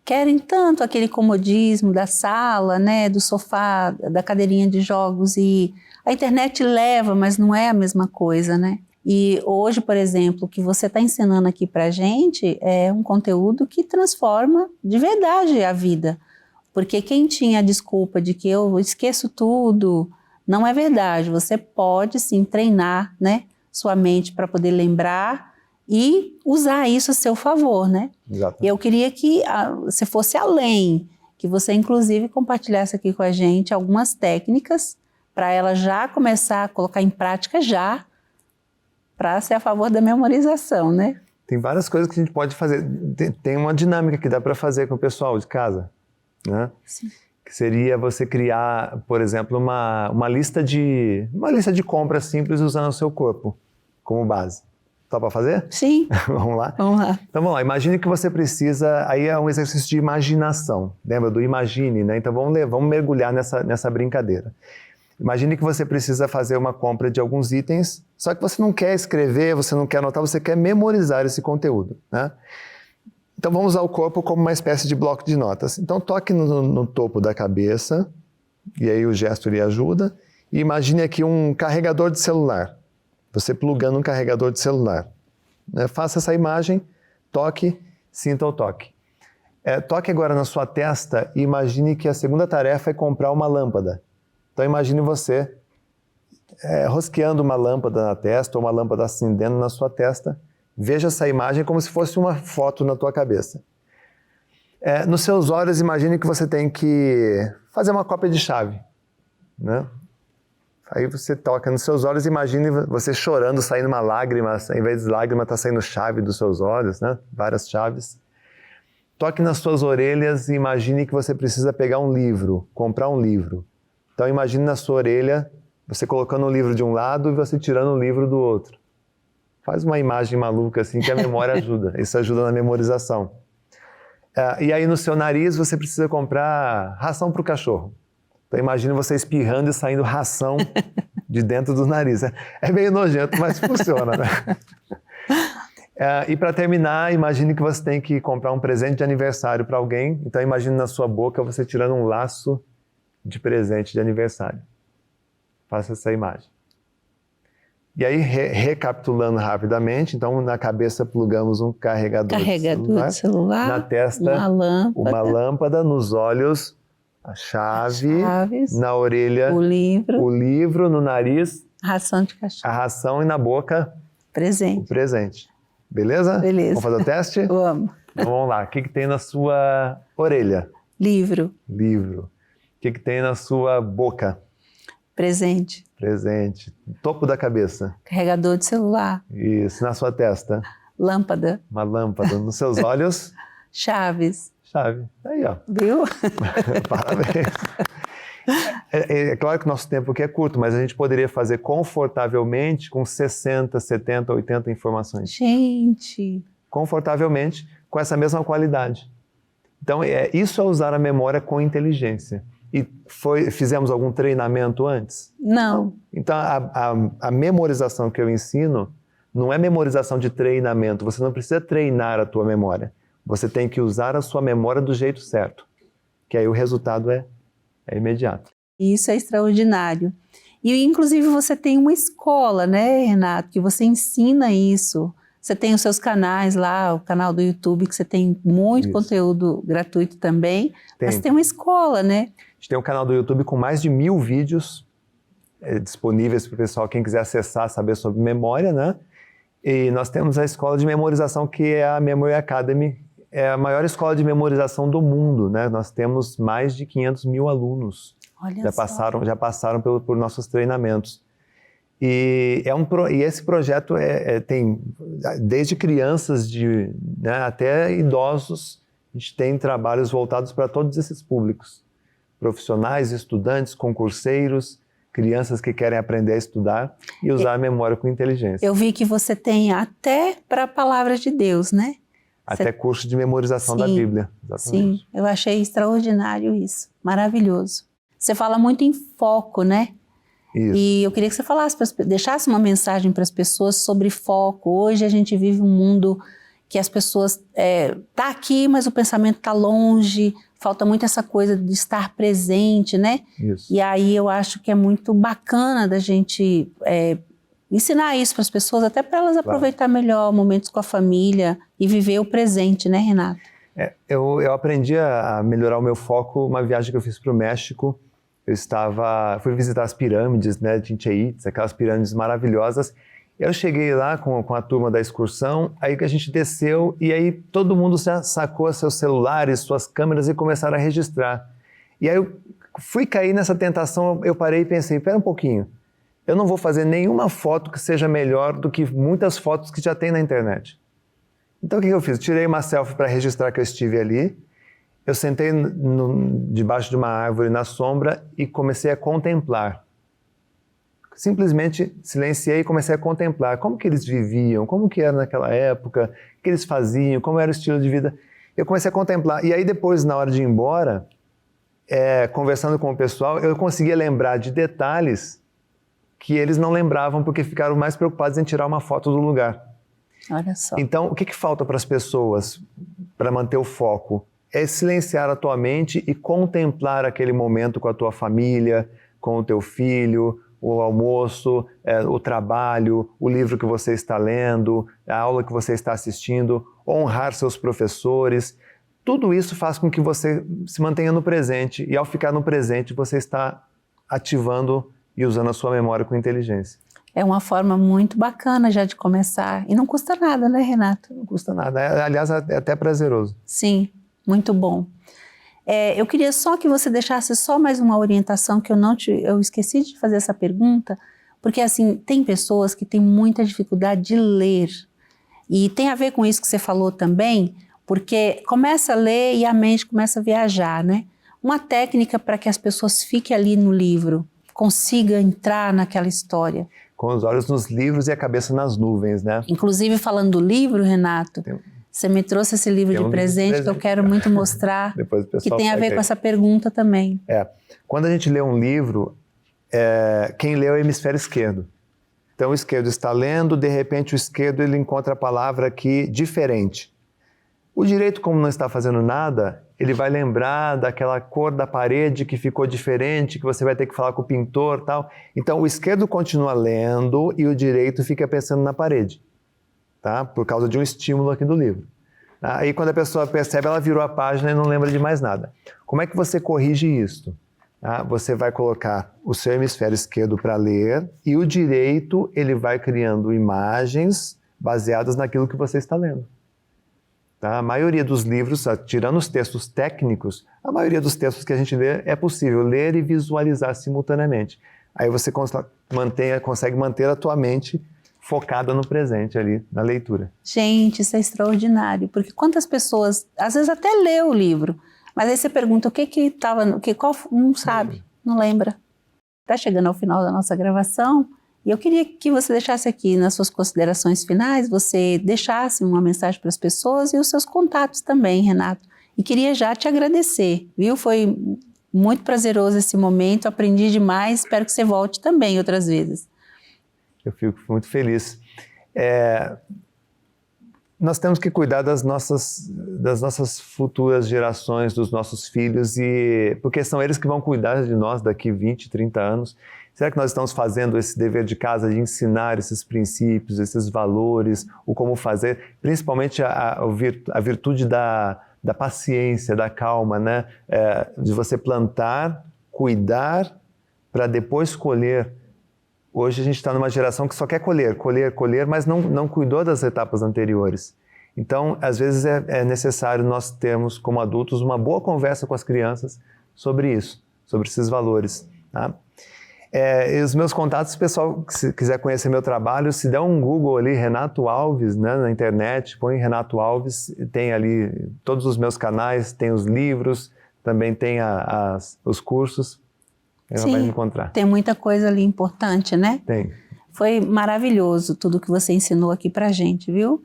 querem tanto aquele comodismo da sala, né, do sofá, da cadeirinha de jogos, e a internet leva, mas não é a mesma coisa, né? E hoje, por exemplo, o que você está ensinando aqui para a gente é um conteúdo que transforma de verdade a vida. Porque quem tinha a desculpa de que eu esqueço tudo, não é verdade. Você pode sim treinar, né, sua mente para poder lembrar e usar isso a seu favor, né? Exatamente. Eu queria que você fosse além, que você inclusive compartilhasse aqui com a gente algumas técnicas para ela já começar a colocar em prática já, para ser a favor da memorização, né? Tem várias coisas que a gente pode fazer. Tem uma dinâmica que dá para fazer com o pessoal de casa, né? Sim. Que seria você criar, por exemplo, uma lista de compras simples usando o seu corpo como base. Tá para fazer? Sim. Vamos lá? Vamos lá. Então vamos lá, imagine que você precisa, aí é um exercício de imaginação, lembra do imagine, né? Então vamos mergulhar nessa brincadeira. Imagine que você precisa fazer uma compra de alguns itens, só que você não quer escrever, você não quer anotar, você quer memorizar esse conteúdo, né? Então vamos usar o corpo como uma espécie de bloco de notas. Então toque no topo da cabeça, e aí o gesto lhe ajuda, e imagine aqui um carregador de celular. Você plugando um carregador de celular. Né? Faça essa imagem, toque, sinta o toque. Toque agora na sua testa e imagine que a segunda tarefa é comprar uma lâmpada. Então imagine você rosqueando uma lâmpada na testa ou uma lâmpada acendendo na sua testa. Veja essa imagem como se fosse uma foto na tua cabeça. Nos seus olhos, imagine que você tem que fazer uma cópia de chave. Né? Aí você toca nos seus olhos e imagine você chorando, saindo uma lágrima, em vez de lágrima está saindo chave dos seus olhos, né? Várias chaves. Toque nas suas orelhas e imagine que você precisa pegar um livro, comprar um livro. Então imagine na sua orelha, você colocando um livro de um lado e você tirando o livro do outro. Faz uma imagem maluca assim que a memória ajuda, isso ajuda na memorização. E aí no seu nariz você precisa comprar ração para o cachorro. Então imagine você espirrando e saindo ração de dentro do nariz. É meio nojento, mas funciona, né? E para terminar, imagine que você tem que comprar um presente de aniversário para alguém. Então imagine na sua boca você tirando um laço de presente de aniversário. Faça essa imagem. E aí, recapitulando rapidamente, então na cabeça plugamos um carregador de celular. Na testa, uma lâmpada. Nos olhos, a chaves, na orelha, o livro, no nariz, ração de cachorro. A ração e na boca, presente. O presente. Beleza? Beleza. Vamos fazer o teste? Vamos. Então vamos lá. O que tem na sua orelha? Livro. Livro. O que tem na sua boca? Presente. Presente. Topo da cabeça? Carregador de celular. Isso. Na sua testa? Lâmpada. Uma lâmpada. Nos seus olhos? Chaves. Chave. Aí, ó. Viu? Parabéns. É claro que o nosso tempo aqui é curto, mas a gente poderia fazer confortavelmente com 60, 70, 80 informações. Gente! Confortavelmente, com essa mesma qualidade. Então, isso é usar a memória com inteligência. E fizemos algum treinamento antes? Não. Então, a memorização que eu ensino não é memorização de treinamento. Você não precisa treinar a tua memória. Você tem que usar a sua memória do jeito certo. Que aí o resultado é imediato. Isso é extraordinário. E, inclusive, você tem uma escola, né, Renato, que você ensina isso. Você tem os seus canais lá, o canal do YouTube, que você tem muito conteúdo gratuito também. Mas tem uma escola, né? A gente tem um canal do YouTube com mais de 1000 vídeos disponíveis para o pessoal, quem quiser acessar, saber sobre memória, né? E nós temos a escola de memorização, que é a Memory Academy. É a maior escola de memorização do mundo, né? Nós temos mais de 500 mil alunos. Olha já passaram por nossos treinamentos. E esse projeto tem desde crianças né, até idosos. A gente tem trabalhos voltados para todos esses públicos. Profissionais, estudantes, concurseiros, crianças que querem aprender a estudar e usar a memória com inteligência. Eu vi que você tem até para a Palavra de Deus, né? Até curso de memorização da Bíblia. Exatamente. Sim, eu achei extraordinário isso. Maravilhoso. Você fala muito em foco, né? Isso. E eu queria que você deixasse uma mensagem para as pessoas sobre foco. Hoje a gente vive um mundo que as pessoas tá aqui, mas o pensamento tá longe. Falta muito essa coisa de estar presente, né? Isso. E aí eu acho que é muito bacana da gente ensinar isso para as pessoas, até para elas aproveitar melhor momentos com a família e viver o presente, né, Renato? Eu aprendi a melhorar o meu foco uma viagem que eu fiz para o México. Fui visitar as pirâmides, né, de Chichén Itzá, aquelas pirâmides maravilhosas. Eu cheguei lá com a turma da excursão, aí que a gente desceu e aí todo mundo já sacou seus celulares, suas câmeras e começaram a registrar. E aí eu fui cair nessa tentação, eu parei e pensei, espera um pouquinho, eu não vou fazer nenhuma foto que seja melhor do que muitas fotos que já tem na internet. Então o que eu fiz? Tirei uma selfie para registrar que eu estive ali, eu sentei debaixo de uma árvore na sombra e comecei a contemplar. Simplesmente silenciei e comecei a contemplar como que eles viviam, como que era naquela época, o que eles faziam, como era o estilo de vida. Eu comecei a contemplar. E aí depois, na hora de ir embora, conversando com o pessoal, eu conseguia lembrar de detalhes que eles não lembravam porque ficaram mais preocupados em tirar uma foto do lugar. Olha só. Então, o que falta para as pessoas para manter o foco? É silenciar a tua mente e contemplar aquele momento com a tua família, com o teu filho, o almoço, o trabalho, o livro que você está lendo, a aula que você está assistindo, honrar seus professores. Tudo isso faz com que você se mantenha no presente e ao ficar no presente você está ativando e usando a sua memória com inteligência. É uma forma muito bacana já de começar e não custa nada, né, Renato? Não custa nada, aliás é até prazeroso. Sim, muito bom. Eu queria só que você deixasse só mais uma orientação que eu esqueci de fazer essa pergunta, porque assim, tem pessoas que têm muita dificuldade de ler e tem a ver com isso que você falou também, porque começa a ler e a mente começa a viajar, né? Uma técnica para que as pessoas fiquem ali no livro, consigam entrar naquela história. Com os olhos nos livros e a cabeça nas nuvens, né? Inclusive falando do livro, Renato, você me trouxe esse livro de presente que eu quero muito mostrar, que tem a ver com essa pergunta também. Quando a gente lê um livro, quem lê é o hemisfério esquerdo. Então o esquerdo está lendo, de repente o esquerdo ele encontra a palavra aqui diferente. O direito, como não está fazendo nada, ele vai lembrar daquela cor da parede que ficou diferente, que você vai ter que falar com o pintor e tal. Então o esquerdo continua lendo e o direito fica pensando na parede. Tá? Por causa de um estímulo aqui do livro. Aí quando a pessoa percebe, ela virou a página e não lembra de mais nada. Como é que você corrige isso? Você vai colocar o seu hemisfério esquerdo para ler e o direito ele vai criando imagens baseadas naquilo que você está lendo. Tá? A maioria dos livros, tirando os textos técnicos, a maioria dos textos que a gente lê é possível ler e visualizar simultaneamente. Aí você consegue manter a tua mente focada no presente ali, na leitura. Gente, isso é extraordinário, porque quantas pessoas, às vezes até lê o livro, mas aí você pergunta o que estava, não sabe, não lembra. Está chegando ao final da nossa gravação e eu queria que você deixasse aqui nas suas considerações finais, você deixasse uma mensagem para as pessoas e os seus contatos também, Renato. E queria já te agradecer, viu? Foi muito prazeroso esse momento, aprendi demais, espero que você volte também outras vezes. Eu fico muito feliz. Nós temos que cuidar das nossas futuras gerações, dos nossos filhos, porque são eles que vão cuidar de nós daqui 20, 30 anos. Será que nós estamos fazendo esse dever de casa de ensinar esses princípios, esses valores, o como fazer, principalmente a virtude da paciência, da calma, né? De você plantar, cuidar, para depois colher. Hoje a gente está numa geração que só quer colher, mas não cuidou das etapas anteriores. Então, às vezes é necessário nós termos, como adultos, uma boa conversa com as crianças sobre isso, sobre esses valores. Tá? E os meus contatos, pessoal, se quiser conhecer meu trabalho, se der um Google ali, Renato Alves, né, na internet, põe Renato Alves, tem ali todos os meus canais, tem os livros, também tem os cursos. Ela vai me encontrar. Tem muita coisa ali importante, né? Tem. Foi maravilhoso tudo que você ensinou aqui pra gente, viu?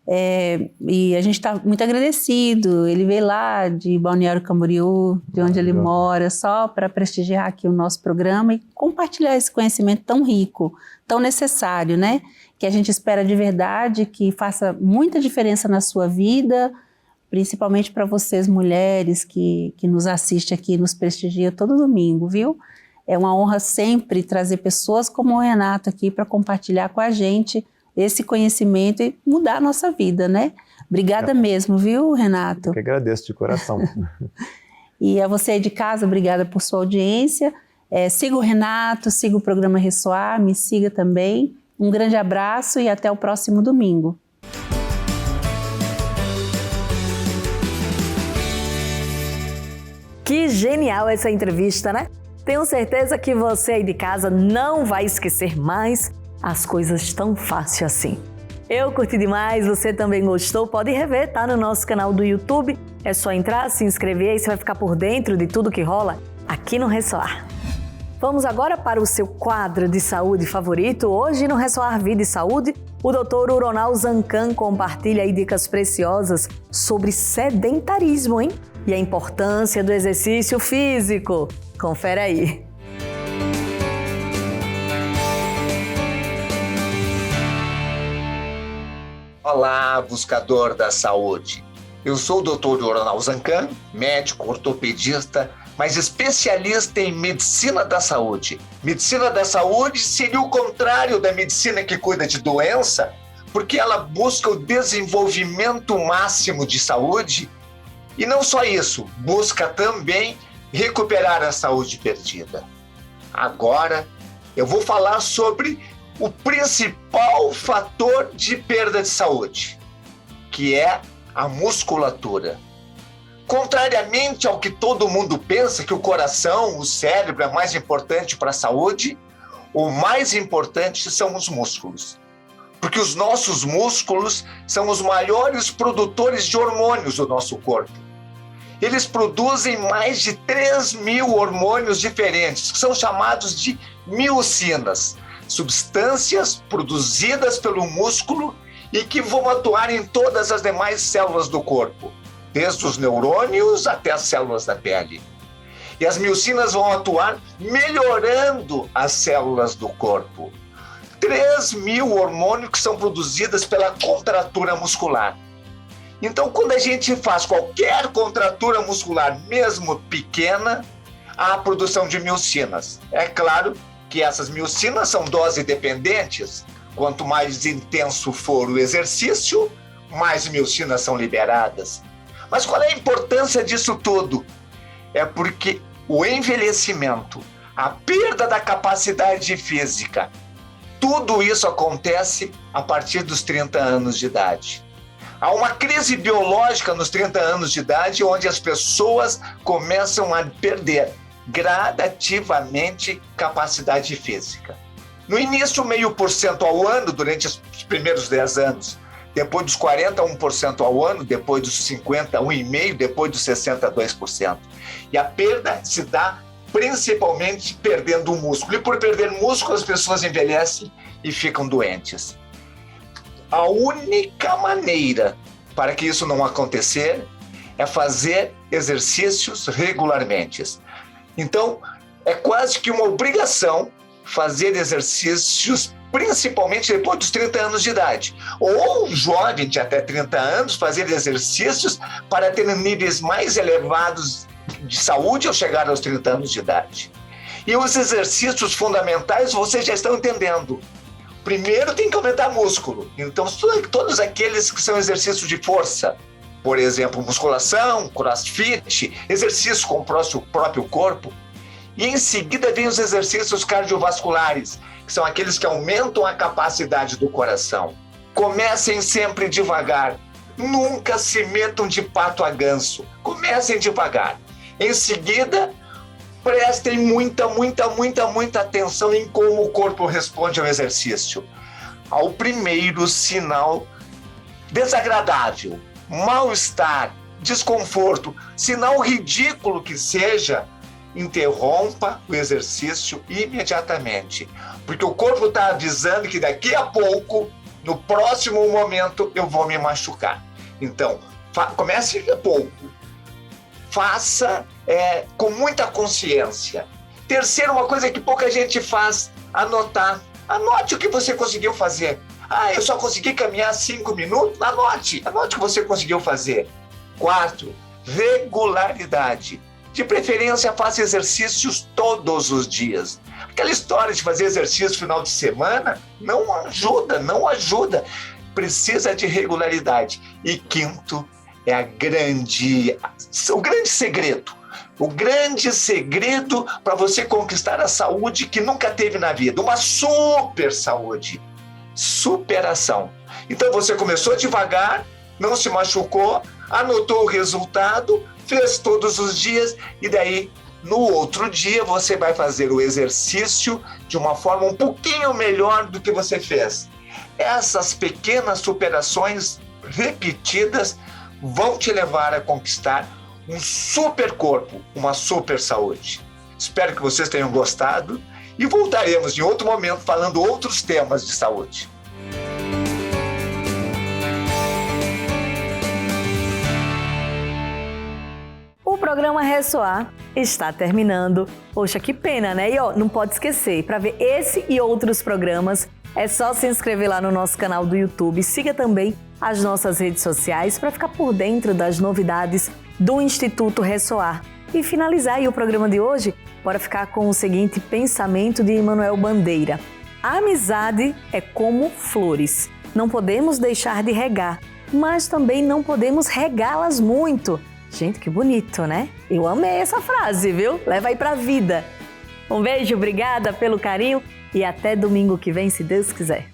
E a gente está muito agradecido. Ele veio lá de Balneário Camboriú, de onde ele mora, só para prestigiar aqui o nosso programa e compartilhar esse conhecimento tão rico, tão necessário, né? Que a gente espera de verdade que faça muita diferença na sua vida, principalmente para vocês mulheres que nos assistem aqui, nos prestigiam todo domingo, viu? É uma honra sempre trazer pessoas como o Renato aqui para compartilhar com a gente esse conhecimento e mudar a nossa vida, né? Obrigada mesmo, viu, Renato? Eu que agradeço de coração. E a você aí de casa, obrigada por sua audiência. Siga o Renato, siga o programa Ressoar, me siga também. Um grande abraço e até o próximo domingo. Que genial essa entrevista, né? Tenho certeza que você aí de casa não vai esquecer mais as coisas tão fácil assim. Eu curti demais, você também gostou? Pode rever, tá no nosso canal do YouTube. É só entrar, se inscrever e você vai ficar por dentro de tudo que rola aqui no Ressoar. Vamos agora para o seu quadro de saúde favorito. Hoje no Ressoar Vida e Saúde, o Dr. Uronal Zancan compartilha aí dicas preciosas sobre sedentarismo, hein? E a importância do exercício físico. Confere aí. Olá, buscador da saúde. Eu sou o Dr. Uronal Zancan, médico ortopedista, mas especialista em medicina da saúde. Medicina da saúde seria o contrário da medicina que cuida de doença, porque ela busca o desenvolvimento máximo de saúde e não só isso, busca também recuperar a saúde perdida. Agora, eu vou falar sobre o principal fator de perda de saúde, que é a musculatura. Contrariamente ao que todo mundo pensa, que o coração, o cérebro é mais importante para a saúde, o mais importante são os músculos. Porque os nossos músculos são os maiores produtores de hormônios do nosso corpo. Eles produzem mais de 3.000 hormônios diferentes, que são chamados de miocinas, substâncias produzidas pelo músculo e que vão atuar em todas as demais células do corpo, desde os neurônios até as células da pele. E as miocinas vão atuar melhorando as células do corpo. 3.000 hormônios que são produzidos pela contratura muscular. Então, quando a gente faz qualquer contratura muscular, mesmo pequena, há a produção de miocinas. É claro que essas miocinas são dose dependentes. Quanto mais intenso for o exercício, mais miocinas são liberadas. Mas qual é a importância disso tudo? É porque o envelhecimento, a perda da capacidade física, tudo isso acontece a partir dos 30 anos de idade. Há uma crise biológica nos 30 anos de idade, onde as pessoas começam a perder gradativamente capacidade física. No início, 0,5% ao ano, durante os primeiros 10 anos. Depois dos 40, 1% ao ano. Depois dos 50, 1,5%. Depois dos 60, 2%. E a perda se dá principalmente perdendo o músculo. E por perder músculo, as pessoas envelhecem e ficam doentes. A única maneira para que isso não acontecer é fazer exercícios regularmente. Então, é quase que uma obrigação fazer exercícios, principalmente depois dos 30 anos de idade. Ou um jovem de até 30 anos fazer exercícios para ter níveis mais elevados de saúde ao chegar aos 30 anos de idade. E os exercícios fundamentais vocês já estão entendendo. Primeiro tem que aumentar músculo. Então, todos aqueles que são exercícios de força, por exemplo, musculação, crossfit, exercícios com o próprio corpo. E em seguida vem os exercícios cardiovasculares, que são aqueles que aumentam a capacidade do coração. Comecem sempre devagar. Nunca se metam de pato a ganso. Comecem devagar. Em seguida, prestem muita atenção em como o corpo responde ao exercício. Ao primeiro sinal desagradável, mal-estar, desconforto, sinal ridículo que seja, interrompa o exercício imediatamente. Porque o corpo está avisando que daqui a pouco, no próximo momento, eu vou me machucar. Então, comece a pouco. Faça com muita consciência. Terceiro, uma coisa que pouca gente faz, anotar. Anote o que você conseguiu fazer. Eu só consegui caminhar 5 minutos? Anote o que você conseguiu fazer. 4, regularidade. De preferência, faça exercícios todos os dias. Aquela história de fazer exercício no final de semana não ajuda. Precisa de regularidade. E quinto, é o grande segredo. O grande segredo para você conquistar a saúde que nunca teve na vida. Uma super saúde. Superação. Então você começou devagar, não se machucou, anotou o resultado, fez todos os dias e daí no outro dia você vai fazer o exercício de uma forma um pouquinho melhor do que você fez. Essas pequenas superações repetidas vão te levar a conquistar um super corpo, uma super saúde. Espero que vocês tenham gostado e voltaremos em outro momento falando outros temas de saúde. O programa Ressoar está terminando. Poxa, que pena, né? E não pode esquecer, para ver esse e outros programas, é só se inscrever lá no nosso canal do YouTube. Siga também as nossas redes sociais para ficar por dentro das novidades do Instituto Ressoar. E finalizar aí o programa de hoje, bora ficar com o seguinte pensamento de Emanuel Bandeira. A amizade é como flores. Não podemos deixar de regar, mas também não podemos regá-las muito. Gente, que bonito, né? Eu amei essa frase, viu? Leva aí pra vida. Um beijo, obrigada pelo carinho e até domingo que vem, se Deus quiser.